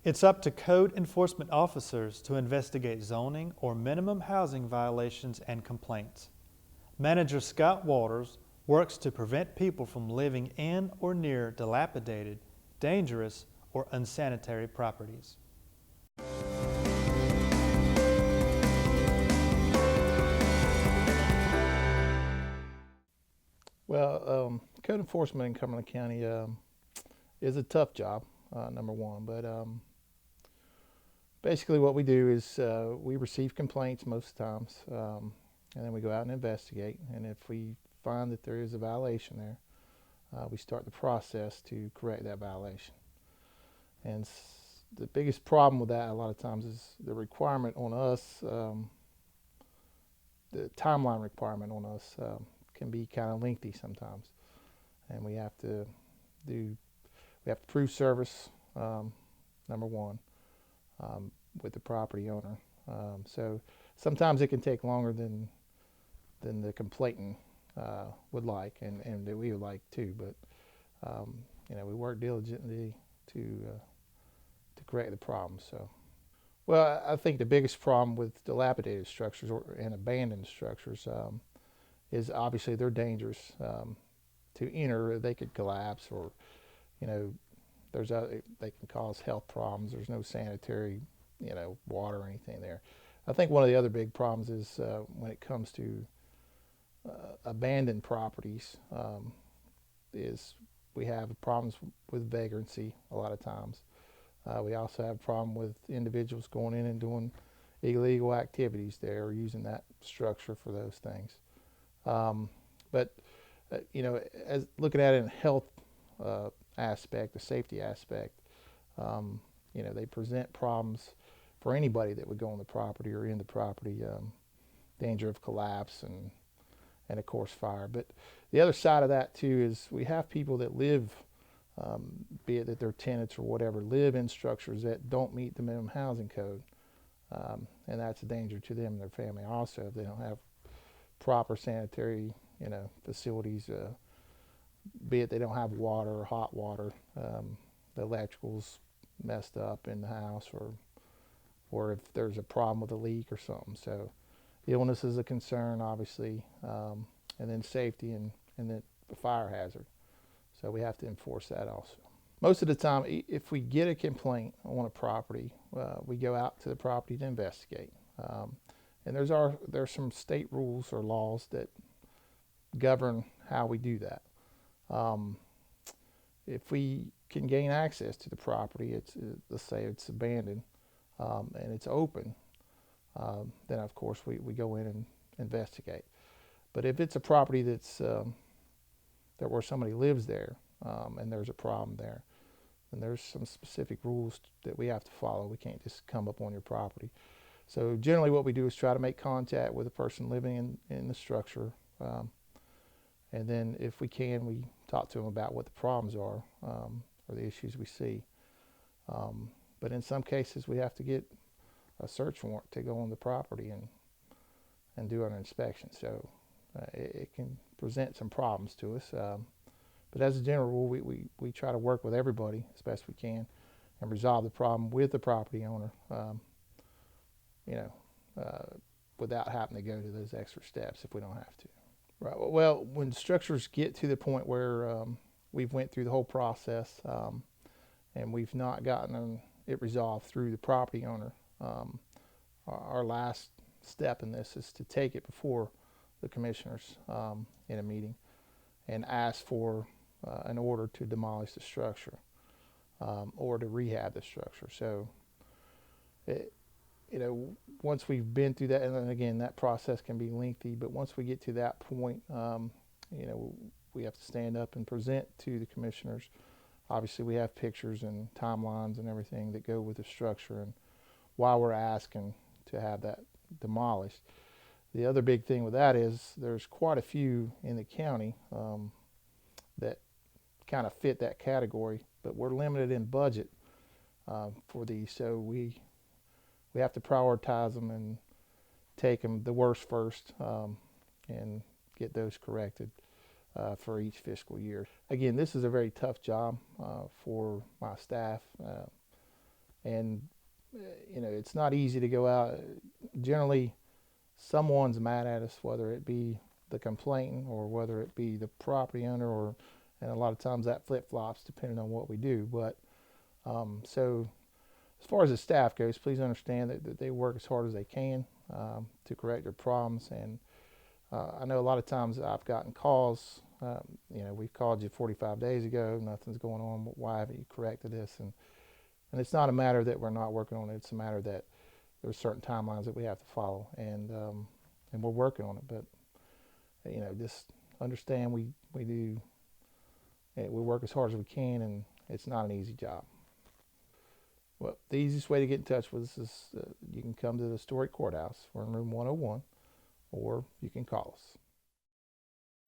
It's up to code enforcement officers to investigate zoning or minimum housing violations and complaints. Manager Scott Waters works to prevent people from living in or near dilapidated, dangerous, or unsanitary properties. Well, code enforcement in Cumberland County is a tough job, number one. But basically, what we do is we receive complaints most times, and then we go out and investigate. And if we find that there is a violation there, we start the process to correct that violation. And the biggest problem with that a lot of times is the requirement on us, the timeline requirement on us can be kind of lengthy sometimes. And we have to prove service, number one, with the property owner. So sometimes it can take longer than the complainant would like, and that we would like too. But we work diligently to correct the problem. So, well, I think the biggest problem with dilapidated structures and abandoned structures is obviously they're dangerous to enter. They could collapse, or they can cause health problems. There's no sanitary, water or anything there. I think one of the other big problems is when it comes to abandoned properties, is we have problems with vagrancy a lot of times. We also have a problem with individuals going in and doing illegal activities there, or using that structure for those things. But as looking at it in health aspect, the safety aspect, they present problems for anybody that would go on the property or in the property, danger of collapse and of course fire. But the other side of that too is we have people that live, be it that they're tenants or whatever, live in structures that don't meet the minimum housing code, and that's a danger to them and their family also if they don't have proper sanitary facilities, be it they don't have water or hot water, the electrical's messed up in the house, or if there's a problem with a leak or something. So illness is a concern, obviously, and then safety and then the fire hazard. So we have to enforce that also. Most of the time, if we get a complaint on a property, we go out to the property to investigate. And there's some state rules or laws that govern how we do that. If we can gain access to the property, let's say it's abandoned, and it's open, then of course we go in and investigate. But if it's a property that's where somebody lives there, and there's a problem there, then there's some specific rules that we have to follow. We can't just come up on your property. So generally what we do is try to make contact with the person living in the structure, and then if we can, we talk to them about what the problems are, or the issues we see. But in some cases we have to get a search warrant to go on the property and do an inspection. So it can present some problems to us. But as a general rule, we try to work with everybody as best we can and resolve the problem with the property owner, without having to go to those extra steps if we don't have to. Right. Well, when structures get to the point where we've went through the whole process, and we've not gotten it resolved through the property owner, our last step in this is to take it before the commissioners in a meeting and ask for an order to demolish the structure, or to rehab the structure. So, once we've been through that, and then again, that process can be lengthy, but once we get to that point, we have to stand up and present to the commissioners. Obviously, we have pictures and timelines and everything that go with the structure and why we're asking to have that demolished. The other big thing with that is there's quite a few in the county that kind of fit that category, but we're limited in budget for these, so we have to prioritize them and take them the worst first, and get those corrected for each fiscal year. Again, this is a very tough job for my staff. And you know, it's not easy to go out. Generally, someone's mad at us, whether it be the complainant or whether it be the property owner, or and a lot of times that flip-flops depending on what we do. But so as far as the staff goes, please understand that they work as hard as they can to correct their problems. And I know a lot of times I've gotten calls, you know, we called you 45 days ago, nothing's going on, why haven't you corrected this? And it's not a matter that we're not working on it, it's a matter that there's certain timelines that we have to follow, and we're working on it. But you know, just understand we do, we work as hard as we can, and it's not an easy job. Well, the easiest way to get in touch with us is you can come to the historic courthouse. We're in room 101, or you can call us.